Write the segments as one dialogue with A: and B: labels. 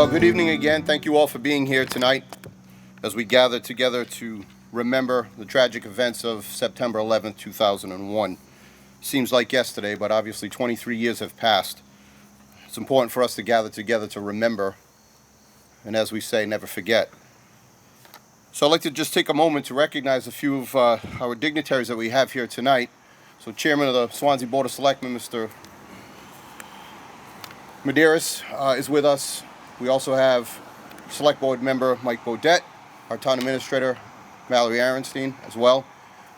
A: Well, good evening again. Thank you all for being here tonight as we gather together to remember the tragic events of September 11th, 2001. Seems like yesterday, but obviously 23 years have passed. It's important for us to gather together to remember, and as we say, never forget. So I'd like to just take a moment to recognize a few of our dignitaries that we have here tonight. So Chairman of the Swansea Board of Selectmen, Mr. Medeiros, is with us. We also have Select Board member Mike Bodette, our Town Administrator Mallory Aronstein as well.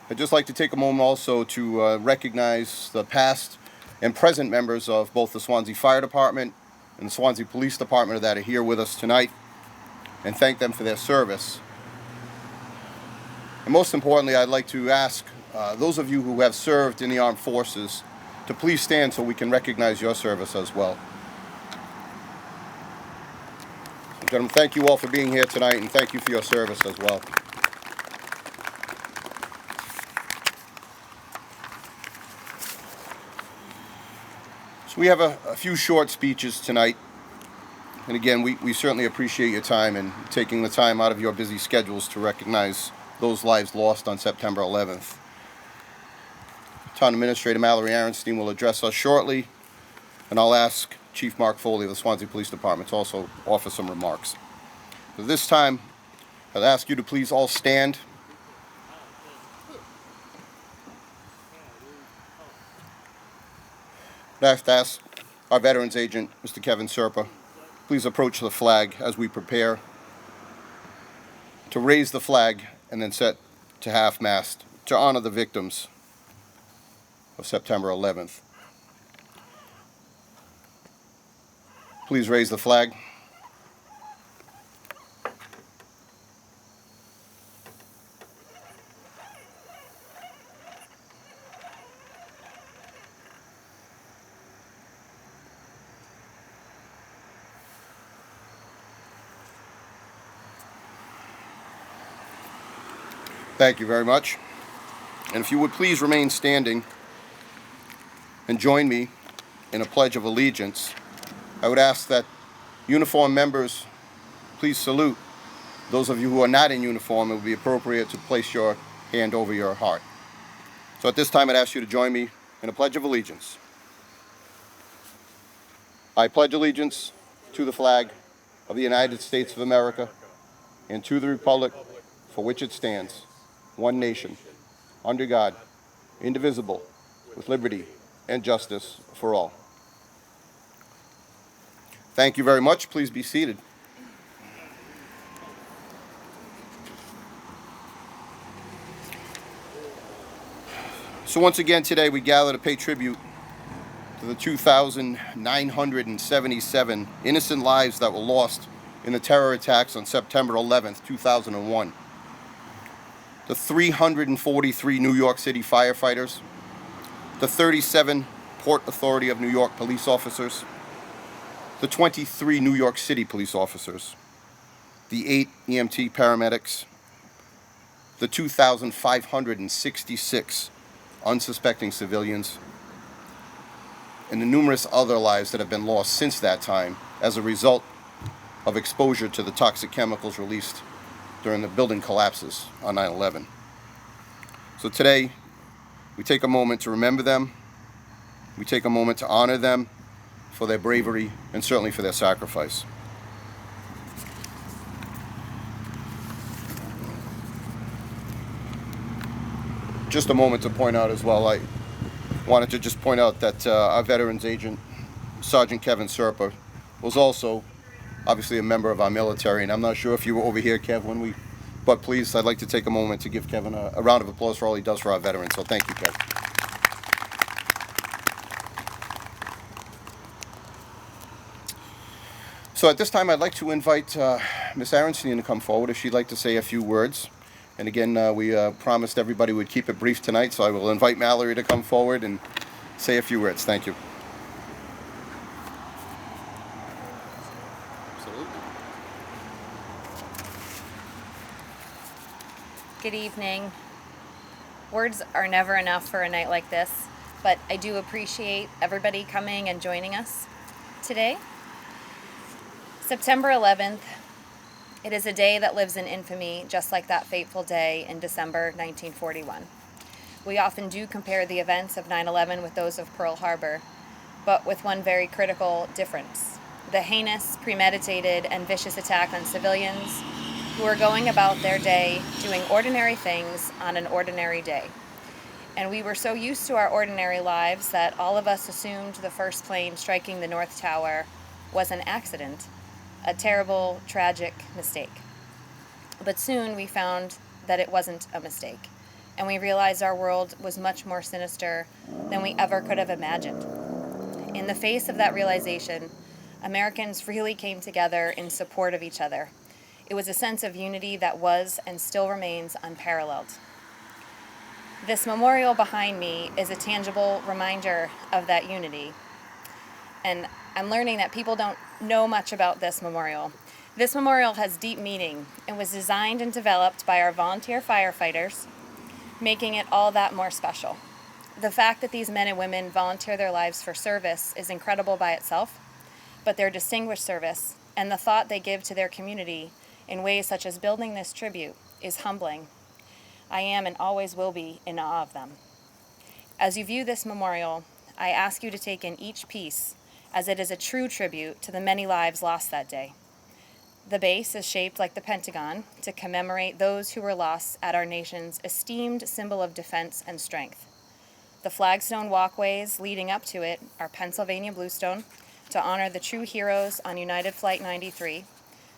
A: I'd just like to take a moment also to recognize the past and present members of both the Swansea Fire Department and the Swansea Police Department that are here with us tonight, and thank them for their service. And most importantly, I'd like to ask those of you who have served in the armed forces to please stand so we can recognize your service as well. So, gentlemen, thank you all for being here tonight, and thank you for your service as well. So we have a few short speeches tonight, and again, we certainly appreciate your time and taking the time out of your busy schedules to recognize those lives lost on September 11th. Town Administrator Mallory Aronstein will address us shortly, and I'll ask Chief Mark Foley of the Swansea Police Department to also offer some remarks. At this time, I'd ask you to please all stand. I'd have to ask our Veterans Agent, Mr. Kevin Serpa, please approach the flag as we prepare to raise the flag and then set to half-mast to honor the victims of September 11th. Please raise the flag. Thank you very much. And if you would please remain standing and join me in a pledge of allegiance, I would ask that uniform members please salute. Those of you who are not in uniform, it would be appropriate to place your hand over your heart. So at this time, I'd ask you to join me in a pledge of allegiance. I pledge allegiance to the flag of the United States of America and to the republic for which it stands, one nation, under God, indivisible, with liberty and justice for all. Thank you very much. Please be seated. So once again today we gather to pay tribute to the 2,977 innocent lives that were lost in the terror attacks on September 11th, 2001. The 343 New York City firefighters, the 37 Port Authority of New York police officers, the 23 New York City police officers, the 8 EMT paramedics, the 2,566 unsuspecting civilians, and the numerous other lives that have been lost since that time as a result of exposure to the toxic chemicals released during the building collapses on 9/11. So today, we take a moment to remember them. We take a moment to honor them for their bravery and certainly for their sacrifice. Just a moment to point out as well, I wanted to just point out that our Veterans Agent, Sergeant Kevin Serpa, was also obviously a member of our military, and I'm not sure if you were over here, Kev, but please, I'd like to take a moment to give Kevin a round of applause for all he does for our veterans, so thank you, Kevin. So at this time, I'd like to invite Ms. Aronstein to come forward if she'd like to say a few words. And again, we promised everybody we'd keep it brief tonight, so I will invite Mallory to come forward and say a few words. Thank you. Absolutely.
B: Good evening. Words are never enough for a night like this, but I do appreciate everybody coming and joining us today. September 11th, it is a day that lives in infamy, just like that fateful day in December 1941. We often do compare the events of 9/11 with those of Pearl Harbor, but with one very critical difference: the heinous, premeditated, and vicious attack on civilians who are going about their day doing ordinary things on an ordinary day. And we were so used to our ordinary lives that all of us assumed the first plane striking the North Tower was an accident, a terrible, tragic mistake. But soon we found that it wasn't a mistake, and we realized our world was much more sinister than we ever could have imagined. In the face of that realization, Americans really came together in support of each other. It was a sense of unity that was and still remains unparalleled. This memorial behind me is a tangible reminder of that unity. And I'm learning that people don't know much about this memorial. This memorial has deep meaning and was designed and developed by our volunteer firefighters, making it all that more special. The fact that these men and women volunteer their lives for service is incredible by itself, but their distinguished service and the thought they give to their community in ways such as building this tribute is humbling. I am and always will be in awe of them. As you view this memorial, I ask you to take in each piece as it is a true tribute to the many lives lost that day. The base is shaped like the Pentagon to commemorate those who were lost at our nation's esteemed symbol of defense and strength. The flagstone walkways leading up to it are Pennsylvania bluestone to honor the true heroes on United Flight 93,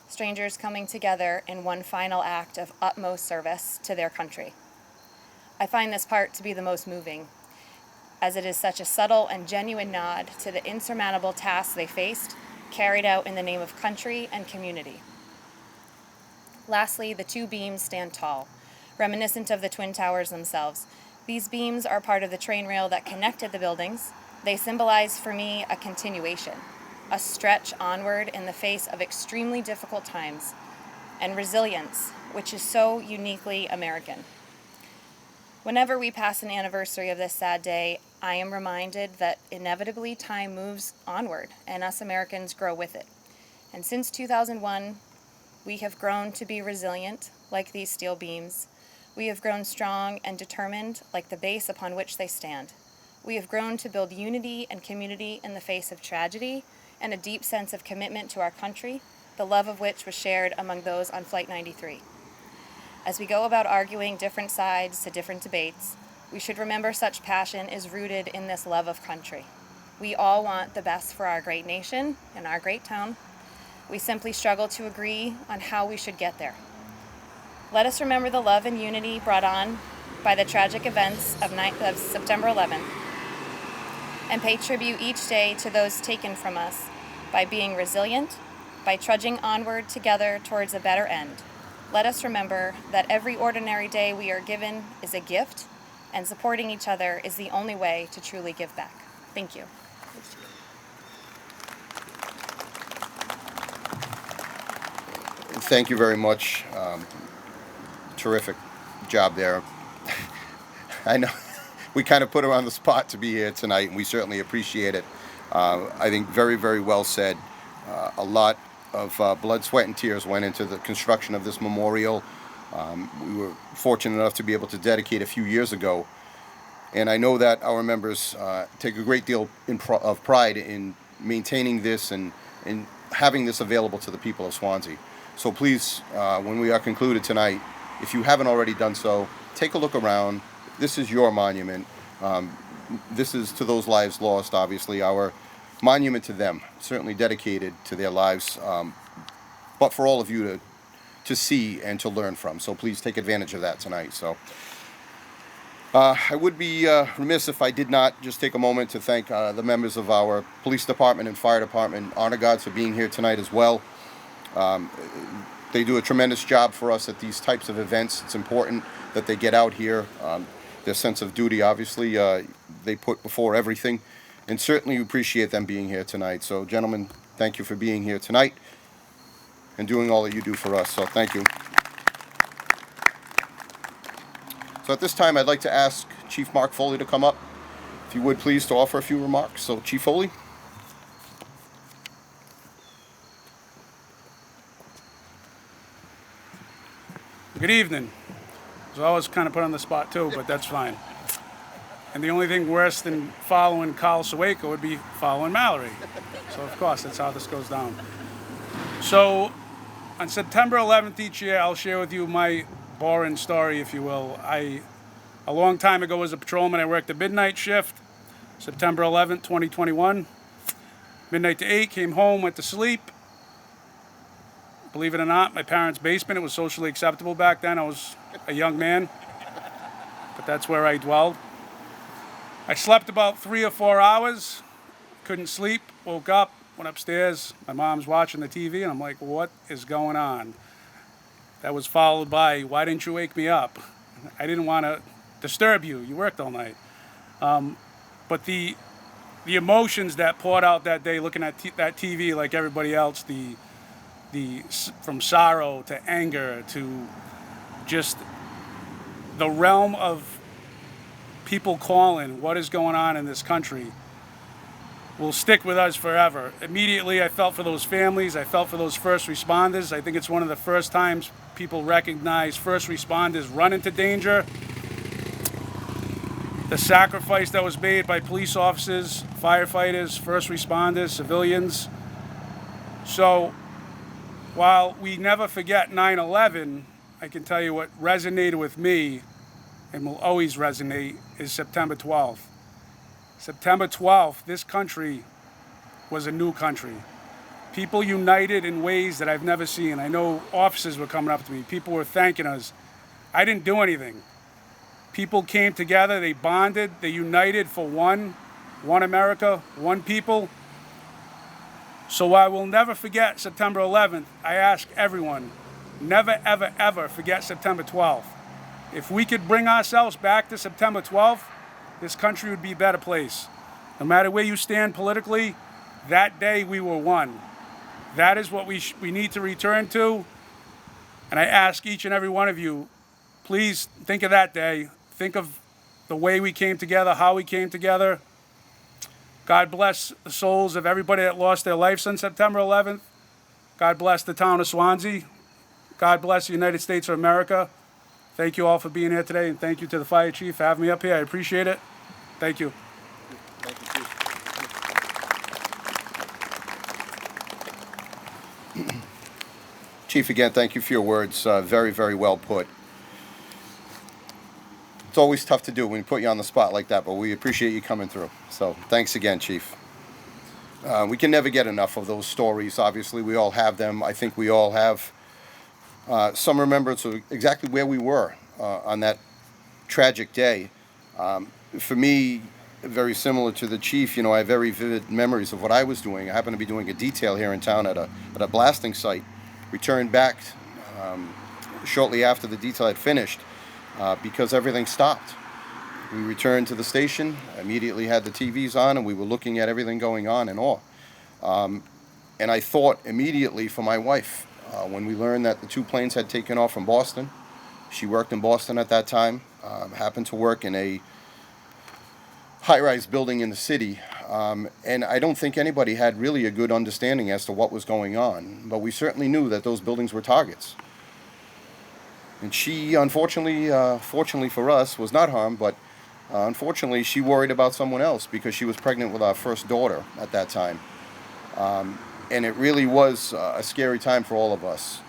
B: strangers coming together in one final act of utmost service to their country. I find this part to be the most moving, as it is such a subtle and genuine nod to the insurmountable tasks they faced, carried out in the name of country and community. Lastly, the two beams stand tall, reminiscent of the Twin Towers themselves. These beams are part of the train rail that connected the buildings. They symbolize for me a continuation, a stretch onward in the face of extremely difficult times, and resilience, which is so uniquely American. Whenever we pass an anniversary of this sad day, I am reminded that inevitably time moves onward and us Americans grow with it. And since 2001, we have grown to be resilient like these steel beams. We have grown strong and determined like the base upon which they stand. We have grown to build unity and community in the face of tragedy and a deep sense of commitment to our country, the love of which was shared among those on Flight 93. As we go about arguing different sides to different debates, we should remember such passion is rooted in this love of country. We all want the best for our great nation and our great town. We simply struggle to agree on how we should get there. Let us remember the love and unity brought on by the tragic events of September 11th, and pay tribute each day to those taken from us by being resilient, by trudging onward together towards a better end. Let us remember that every ordinary day we are given is a gift, and supporting each other is the only way to truly give back. Thank you.
A: Thank you very much. Terrific job there. I know we kind of put her on the spot to be here tonight, and we certainly appreciate it. I think very, very well said. A lot of blood, sweat, and tears went into the construction of this memorial. We were fortunate enough to be able to dedicate a few years ago, and I know that our members take a great deal of pride in maintaining this and having this available to the people of Swansea. So please, when we are concluded tonight, if you haven't already done so, take a look around. This is your monument. This is to those lives lost, obviously, our monument to them, certainly dedicated to their lives, but for all of you to see and to learn from. So please take advantage of that tonight. So I would be remiss if I did not just take a moment to thank the members of our police department and fire department, honor guards, for being here tonight as well. They do a tremendous job for us at these types of events. It's important that they get out here. Their sense of duty, obviously, they put before everything, and certainly appreciate them being here tonight. So, gentlemen, thank you for being here tonight and doing all that you do for us. So, thank you. So, at this time, I'd like to ask Chief Mark Foley to come up, if you would please, to offer a few remarks. So, Chief Foley.
C: Good evening. So I was kind of put on the spot too, but that's fine. And the only thing worse than following Carl Sawayko would be following Mallory. So of course, that's how this goes down. So on September 11th each year, I'll share with you my boring story, if you will. A long time ago as a patrolman, I worked a midnight shift, September 11th, 2021. Midnight to 8, came home, went to sleep. Believe it or not, my parents' basement, it was socially acceptable back then. I was a young man, but that's where I dwelled. I slept about 3 or 4 hours, couldn't sleep, woke up, went upstairs. My mom's watching the TV, and I'm like, what is going on? That was followed by, why didn't you wake me up? I didn't want to disturb you. You worked all night. But the emotions that poured out that day looking at that TV like everybody else, from sorrow to anger to just the realm of people calling what is going on in this country will stick with us forever. Immediately, I felt for those families. I felt for those first responders. I think it's one of the first times people recognize first responders run into danger. The sacrifice that was made by police officers, firefighters, first responders, civilians. So while we never forget 9/11, I can tell you what resonated with me and will always resonate is September 12th. September 12th, this country was a new country. People united in ways that I've never seen. I know officers were coming up to me. People were thanking us. I didn't do anything. People came together, they bonded, they united for one America, one people. So I will never forget September 11th. I ask everyone, never, ever, ever forget September 12th. If we could bring ourselves back to September 12th, this country would be a better place. No matter where you stand politically, that day we were one. That is what we need to return to. And I ask each and every one of you, please think of that day. Think of the way we came together, how we came together. God bless the souls of everybody that lost their lives on September 11th. God bless the town of Swansea. God bless the United States of America. Thank you all for being here today, and thank you to the fire chief for having me up here. I appreciate it. Thank you.
A: Thank you, Chief. Chief, again, thank you for your words. Very, very well put. It's always tough to do when we put you on the spot like that, but we appreciate you coming through. So thanks again, Chief. We can never get enough of those stories. Obviously, we all have them. I think we all have some remembrance of exactly where we were on that tragic day. For me, very similar to the Chief, I have very vivid memories of what I was doing. I happened to be doing a detail here in town at a blasting site. Returned back shortly after the detail had finished. Because everything stopped. We returned to the station, immediately had the TVs on, and we were looking at everything going on and all. And I thought immediately for my wife when we learned that the 2 planes had taken off from Boston. She worked in Boston at that time, happened to work in a high-rise building in the city. And I don't think anybody had really a good understanding as to what was going on. But we certainly knew that those buildings were targets. And she, unfortunately, fortunately for us, was not harmed, but unfortunately she worried about someone else because she was pregnant with our first daughter at that time. And it really was a scary time for all of us.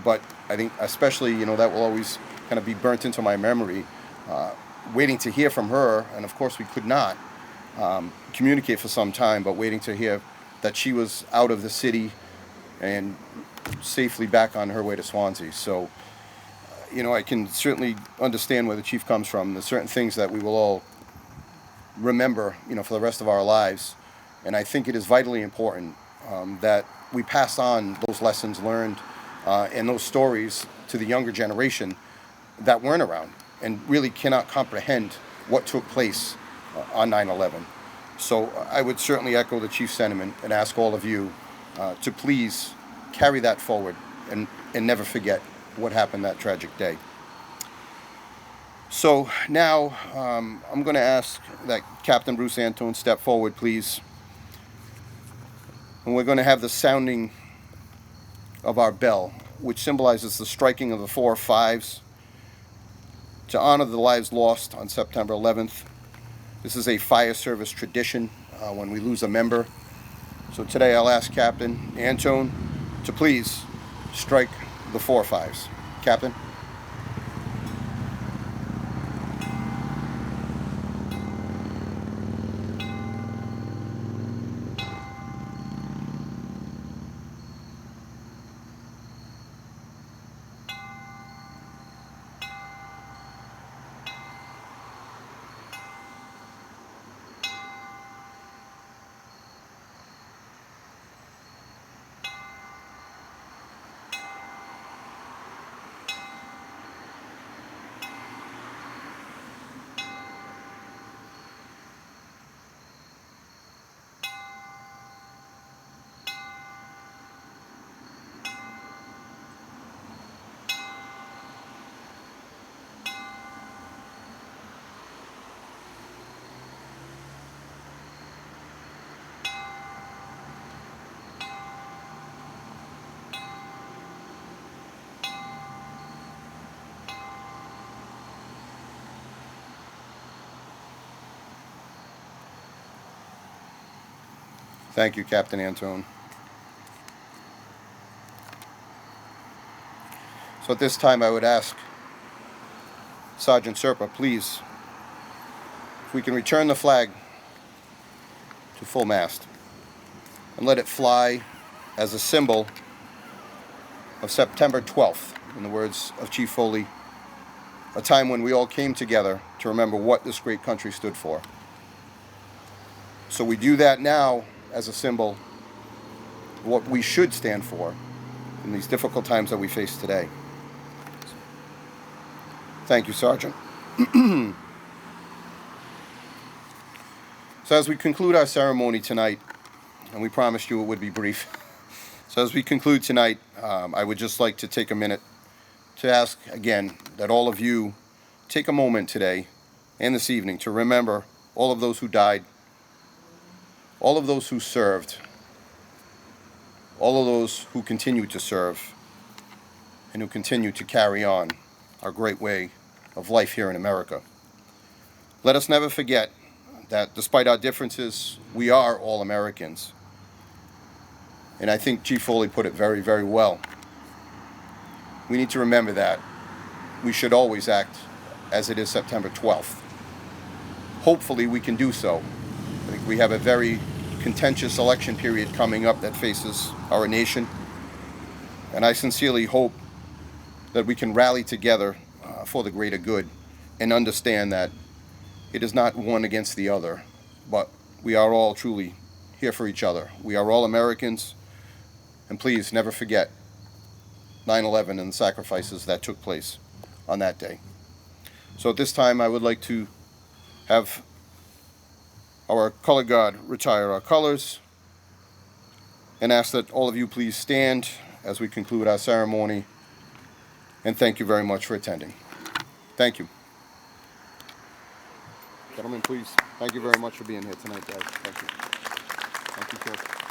A: But I think especially, that will always kind of be burnt into my memory, waiting to hear from her, and of course we could not communicate for some time, but waiting to hear that she was out of the city and safely back on her way to Swansea. So, I can certainly understand where the Chief comes from. There's certain things that we will all remember, for the rest of our lives. And I think it is vitally important that we pass on those lessons learned and those stories to the younger generation that weren't around and really cannot comprehend what took place on 9/11. So I would certainly echo the Chief's sentiment and ask all of you to please carry that forward and never forget what happened that tragic day. So now I'm going to ask that Captain Bruce Antone step forward, please. And we're going to have the sounding of our bell. which symbolizes the striking of the 4 5s to honor the lives lost on September 11th. This is a fire service tradition when we lose a member. So today I'll ask Captain Antone to please strike the 4 5s. Captain? Thank you, Captain Antone. So at this time I would ask Sergeant Serpa, please, if we can return the flag to full mast and let it fly as a symbol of September 12th, in the words of Chief Foley, a time when we all came together to remember what this great country stood for. So we do that now as a symbol of what we should stand for in these difficult times that we face today. Thank you, Sergeant. So as we conclude our ceremony tonight, and we promised you it would be brief, so as we conclude tonight, I would just like to take a minute to ask again that all of you take a moment today and this evening to remember all of those who died, all of those who served, all of those who continue to serve, and who continue to carry on our great way of life here in America. Let us never forget that despite our differences, we are all Americans. And I think Chief Foley put it very, very well. We need to remember that. We should always act as it is September 12th. Hopefully we can do so. I think we have a very contentious election period coming up that faces our nation. And I sincerely hope that we can rally together for the greater good and understand that it is not one against the other, but we are all truly here for each other. We are all Americans, and please never forget 9/11 and the sacrifices that took place on that day. So at this time I would like to have our color guard retire our colors and ask that all of you please stand as we conclude our ceremony, and thank you very much for attending. Thank you. Gentlemen, please, thank you very much for being here tonight, guys. Thank you. Thank you, Chris.